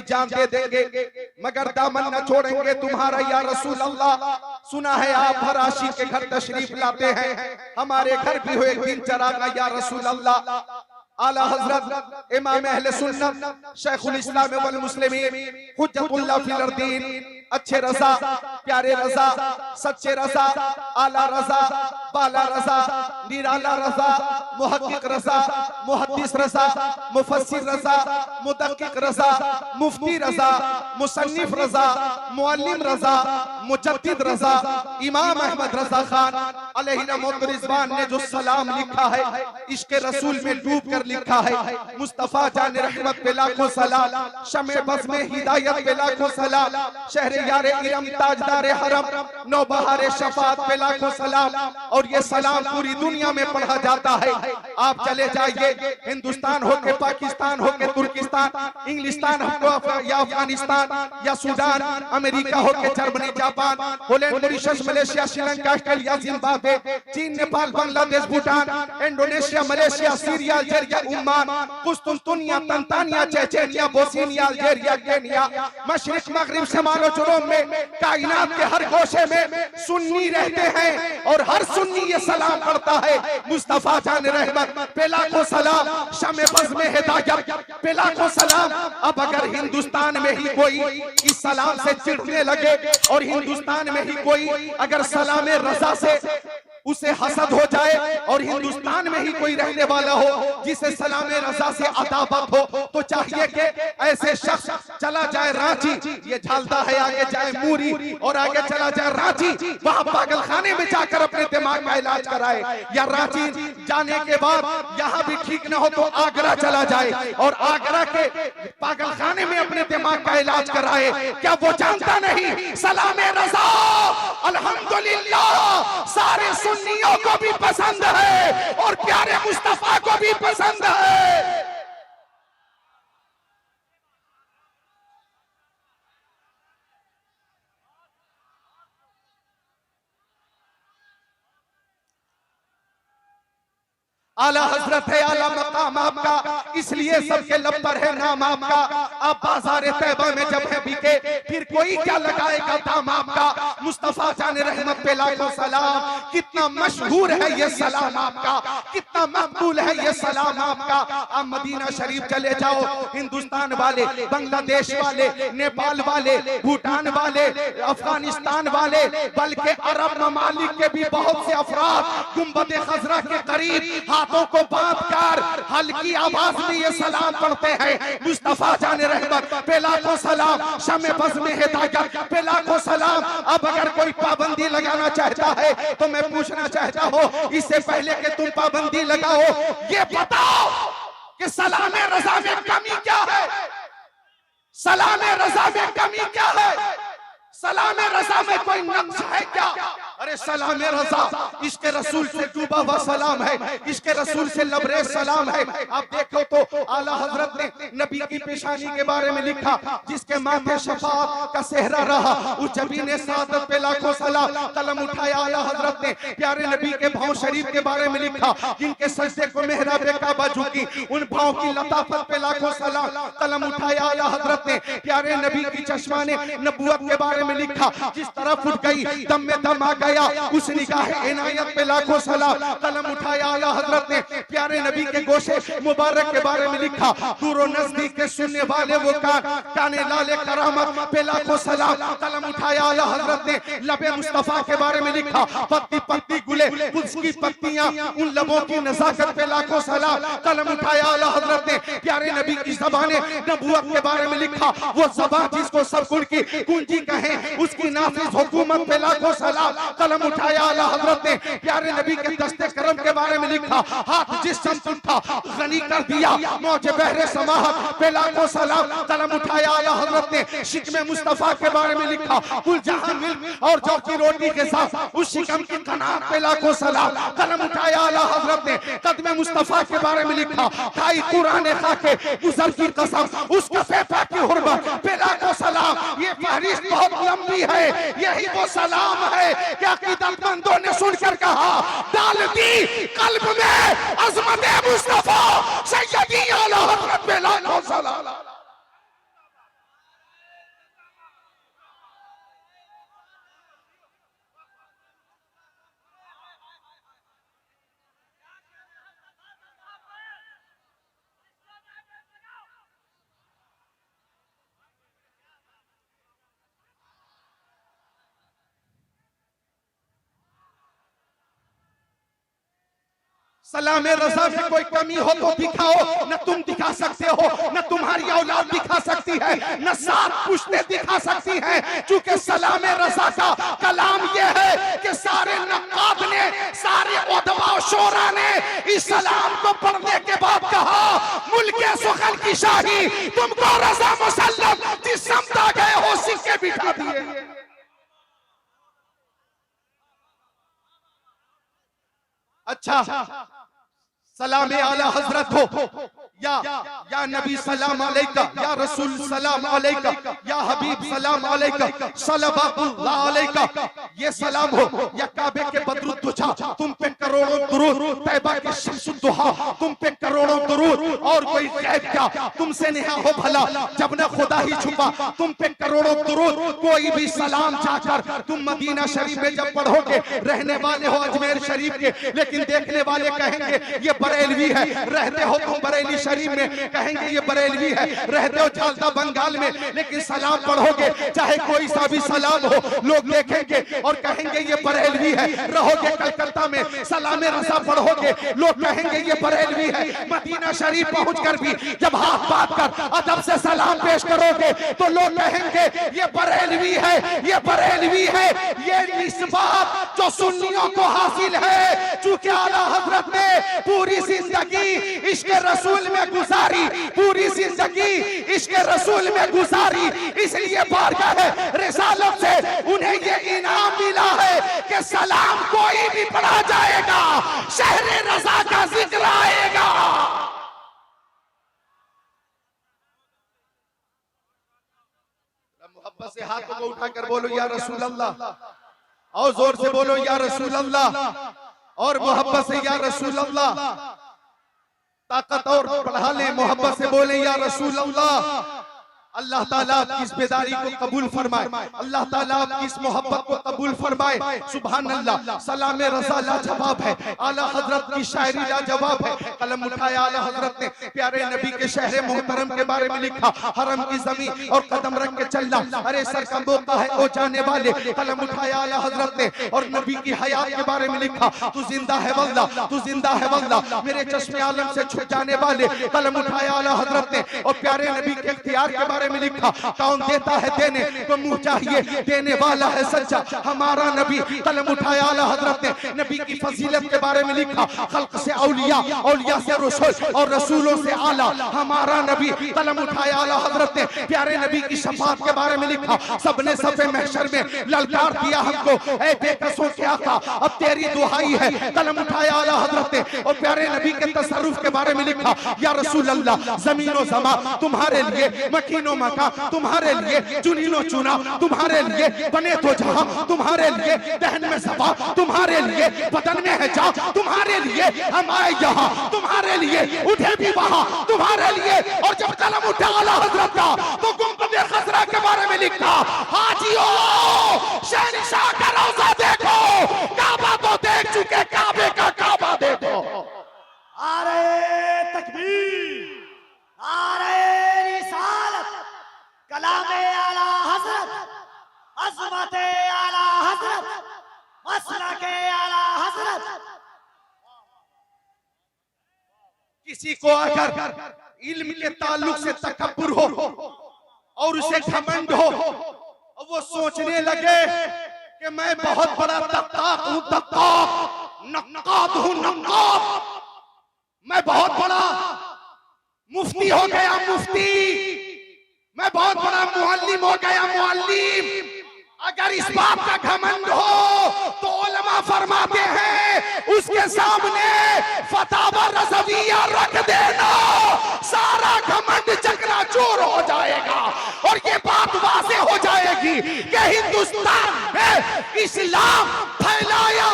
अपनी जान दे देंगे मगर दामन न छोड़ेंगे तुम्हारा या रसूल अल्लाह। सुना है आप हर आशिक के घर तशरीफ लाते हैं, हमारे घर भी हो एक दिन चरागा या रसूल अल्लाह। आला हजरत इमाम अहले सुन्नत शेखुल इस्लाम वल मुस्लिमीन हुज्जतुल्लाह फिल अर्दीन, अच्छे रजा, प्यारे रजा, सच्चे रजा, आला रजा, बाला रजा, निराला रजा, मुहक्किक रजा, मुहद्दिस रजा, मुफस्सिर रजा, मुदक्किक रजा, मुफ्ती रजा, मुसन्निफ रजा, मुअल्लिम रजा, मुजद्दिद रजा, इमाम अहमद रजा खान अलैहिर्रहमतुर्रिज़वान ने जो सलाम लिखा है इश्क़ रसूल में डूब कर लिखा है। मुस्तफा जान रहमत पे लाखों सलाम, शमे बज़ में हिदायत पे लाखों सलाम, शहर यारे इरम ताजदार हरम नौबहारे शफात पे लाखों सलाम। और ये सलाम पूरी दुनिया में पढ़ा जाता है। आप चले जाइए हिंदुस्तान हो के पाकिस्तान हो के तुर्किस्तान, इंग्लिस्तान हो या अफगानिस्तान या सूडान, अमेरिका हो के Germany, Japan, Holland, Mauritius, Malaysia, Sri Lanka, Australia, Zimbabwe, चीन, Nepal, Bangladesh, Bhutan, Indonesia, Malaysia, Syria, Algeria, Oman, कुस्तुनतुनिया, Tanzania, Chechnya, Bosnia, Algeria, Kenya, मशरिक मगरिब शमाल और जुनूब में कायनात के हर गोशे में सुन्नी रहते हैं और हर सुन्नी ये सलाम पढ़ता है। मुस्तफा जान रहमत पे लाखों सलाम, शमे बज़ में हिदायत पे लाखों सलाम। अब अगर हिंदुस्तान में ही कोई इस सलाम से चिढ़ने लगे और हिंदुस्तान में ही कोई अगर सलाम रजा से उसे हसद हो जाए और हिंदुस्तान में ही कोई रहने वाला हो जिसे सलाम रजा से अदावत हो, तो चाहिए कि ऐसे शख्स चला जाए रांची, ये झालता है, आगे जाए मूरी और आगे चला जाए रांची, वहां पागल खाने में जाकर अपने दिमाग का इलाज कराए, या रांची जाने के बाद यहाँ भी ठीक न हो तो आगरा चला जाए और आगरा के पागल खाने में अपने दिमाग का इलाज कराए। क्या वो जानता नहीं सलाम रजा अल्हम्दुलिल्लाह सारे सुन्नियों को भी पसंद है और प्यारे मुस्तफा को भी पसंद है। आला हजरत है, आला मकाम आपका, इसलिए सबके लब पर है नाम आपका। आप बाजार तैबा में जब है बिके फिर कोई क्या लगाएगा दाम आपका। मुस्तफा जान रहमत पे लाखों सलाम, कितना मशहूर है ये सलाम आपका, कितना मकबूल है ये सलाम आपका। आप मदीना शरीफ चले जाओ, हिंदुस्तान वाले, बांग्लादेश वाले, नेपाल वाले, भूटान वाले, अफगानिस्तान वाले, बल्कि अरब ममालिक के भी बहुत से अफराद गुंबद खजरा के करीब हाथों को बांध कर हल्की आवाज में ये सलाम पढ़ते हैं। मुस्तफा जान रहमत पे लाखों सलाम, शमे बज़ में हिदायत पे लाखों सलाम। अब अगर कोई पाबंदी लगाना चाहता है तो मैं पूछना चाहता हूँ, इससे पहले कि तुम पाबंदी लगाओ ये बताओ कि सलाम रजा में कमी क्या है? सलाम रजा में कमी क्या है? सलाम रजा में कोई नक्श है क्या? अरे सलाम रजा इश्क़ रसूल से डूबा हुआ सलाम है, इश्क़ रसूल से लबरेज सलाम है। आप देखो तो आला हजरत ने नबी की पेशानी के बारे में लिखा, जिसके माथे शफाअत का सेहरा रहा उस जबीने सादत पे लाखों सलाम। कलम उठाया आला हजरत ने प्यारे नबी के भाव शरीफ के बारे में लिखा, जिनके सजदे को मेहराब काबा झुकी, उन भाव की लताफत पे लाखों सलाम। कलम उठाया आला हजरत ने प्यारे नबी की चश्माने नबुवत के बारे में लिखा, जिस तरफ उठ गई दम में दम आ गया उस निगाह इनायत पे लाखों सलाम। कलम उठाया आला हजरत ने प्यारे नबी के गोशे मुबारक के बारे में लिखा, दूर नजदीक के सुनने वाले वो काने लाले करामत पे लाखों सलाम। कलम उठाया आला हजरत ने लबे मुस्तफा के बारे में लिखा, पत्ती पत्ती गुले उसकी पत्तियां उन लबों की नजाकत पे लाखों सलाम। कलम उठाया आला हजरत ने प्यारे नबी की ज़बाने नबुवत के बारे में लिखा, वो ज़बान जिसको सब कुल की कुंजी कहें उसकी नाफिज हुकूमत पे लाखों सलाम। कलम उठाया आला हजरत ने प्यारे नबी के दस्ते करम के बारे में लिखा, हाथ जिस शम्स था गनी कर दिया मौजे बहरे समाहत पे लाखों सलाम। कलम उठाया आला हजरत ने शिकमे मुस्तफा के बारे में लिखा, कुल जहां मिल्क और जौ की रोटी के साथ उस शिकम की कनात पे लाखों सलाम। कलम उठाया आला हजरत ने कदमे मुस्तफा के बारे में लिखा, खाई कुरान खाके गुजर की कसम उसको फेफा की हुर्मत पे लाखों सलाम। ये फहरिस्त बहुत लंबी है, यही वो सलाम है कि अकीदतमंदों ने सुनकर कहा, डाल दी कल्ब में अज़मत मुस्तफा सैयदी आला हज़रत पे लाखों सलाम। सलाम रजा में कोई कमी हो तो दिखाओ, न तुम दिखा सकते हो, न तुम्हारी औलाद दिखा सकती है, न सात पुश्ते दिखा सकती हैं, क्योंकि सलाम रजा का कलाम यह है कि सारे नक्काद ने, सारे उदबा शोरा ने इस सलाम को पढ़ने के बाद कहा, मुल्के सुखल की शाही तुमको रजा मुसल्लम जिस समझा गए हो सिक्के बिठा दिए। अच्छा, सलाम आला हजरत हो या नबी सलाम अलैका, या रसूल सलाम अलैका, या हबीब सलाम अलैका, सल्लल्लाहु अलैका, ये सलाम हो, या काबे के बदरुद्दुजा तुम पे करोड़ों दुरूद, तैबा के शम्सुद्दुहा तुम पे करोड़ों दुरूद, और कोई गैब क्या तुमसे नेहा हो भला जब न खुदा ही छुपा, तुम पे करोड़ों दुरूद, कोई भी सलाम जाकर तुम मदीना शरीफ में जब पढ़ोगे, रहने वाले हो अजमेर शरीफ के, लेकिन देखने वाले कहेंगे ये बरेलवी है, रहते हो तुम बरेली शरीफ में, कहेंगे ये बरेलवी है, रहते हो झालदा बंगाल में, लेकिन सलाम पढ़ोगे चाहे कोई सा भी सलाम हो, लोग देखेंगे और कहेंगे ये बरेलवी है। रहोगे कलकत्ता में, सलाम रजा पढ़ोगे, लोग कहेंगे ये बरेलवी है। मदीना शरीफ पहुंचकर भी जब हाथ बात कर अदब से सलाम पेश करोगे तो लोग कहेंगे ये बरेलवी है, ये बरेलवी है। ये निस्बत जो सुन्नियों को हासिल है, चूंकि आला हजरत ने पूरी जिंदगी इश्क रसूल में गुजारी, पूरी जिंदगी इश्क रसूल में गुजारी, इसलिए बारगाह रिसालत से उन्हें ये इनाम मिला है कि सलाम कोई भी पढ़ा जाएगा, शहरे रजा का जिक्र आएगा। मोहब्बत से हाथों को उठाकर बोलो या रसूल अल्लाह, और जोर से बोलो या रसूल अल्लाह, और मोहब्बत से या रसूल अल्लाह, ताकत और बढ़ा ले, मोहब्बत से बोले या रसूल अल्लाह। अल्लाह ताला आपकी इस बेदारी को कबूल फरमाए, अल्लाह ताला आपकी इस मोहब्बत को कबूल फरमाए। सुभान अल्लाह। सलाम रजा लाजवाब है, आला हजरत की शायरी लाजवाब है। कलम उठाया आला हजरत ने, प्यारे नबी के शहर मोहतरम के बारे में लिखा, हरम की जमीन और कदम रख के चलना, अरे सर का मौका है ओ जाने वाले। कलम उठाया आला हजरत ने और नबी की हयात के बारे में लिखा, तू जिंदा है वल्लाह, तू जिंदा है वल्लाह, मेरे चश्मे आलम से छुप जाने वाले। कलम उठाया आला हजरत ने और प्यारे नबी के इख्तियार के बारे में लिखा, कौन देता है देने तो मुंह चाहिए, देने वाला है सच्चा हमारा नबी। कलम उठाया आला हजरत ने नबी की फजीलत के बारे में लिखा, खल्क से औलिया, औलिया से रसूल और रसूलों से आला हमारा नबी। कलम उठाया आला हजरत ने प्यारे नबी की शफाअत के बारे में लिखा, सबने सफे महशर में ललकार दिया हमको, ऐ बेकसों के आका अब तेरी दुहाई है। कलम उठाया आला हजरत ने और प्यारे नबी के तसर्रुफ के बारे में लिखा, या रसूल अल्लाह जमीनो ज़मा तुम्हारे लिए, मकीनो मका तुम्हारे लिए, चुनीनो चुना तुम्हारे लिए, बने तो जहां तुम्हारे लिए, दहन में सफा तुम्हारे लिए, बदन में है जा तुम्हारे लिए, हम आए यहाँ तुम्हारे लिए, उठे भी वहां तुम्हारे लिए। और जब कलम उठा आला हजरत का तो गुंबद खसरा के बारे में लिखा, हाजियो शहंशाह का रोजा देखो, काबा तो देख चुके, काबे का काबा देखो। आरे तकबीर, आरे रिसालत, कलामे आला हजरत, अज़मते आला हजरत, मसलके आला हजरत। किसी को अगर इल्म के ताल्लुक से तकब्बुर हो और उसे घमंड हो और वो सोचने लगे कि मैं बहुत बड़ा तक्काक हूं, तक्काक, नक्काद हूं, नक्काद, मैं बहुत बड़ा मुफ्ती हो गया, मुफ्ती, मैं बहुत बड़ा मुअल्लिम हो गया, मुअल्लिम। अगर इस बात का घमंड हो तो उलमा फरमाते हैं उसके सामने फतावा रज़विया रख देना, सारा घमंड चकनाचूर हो जाएगा और ये बात वाज़ेह हो जाएगी कि हिंदुस्तान में इस्लाम फैलाया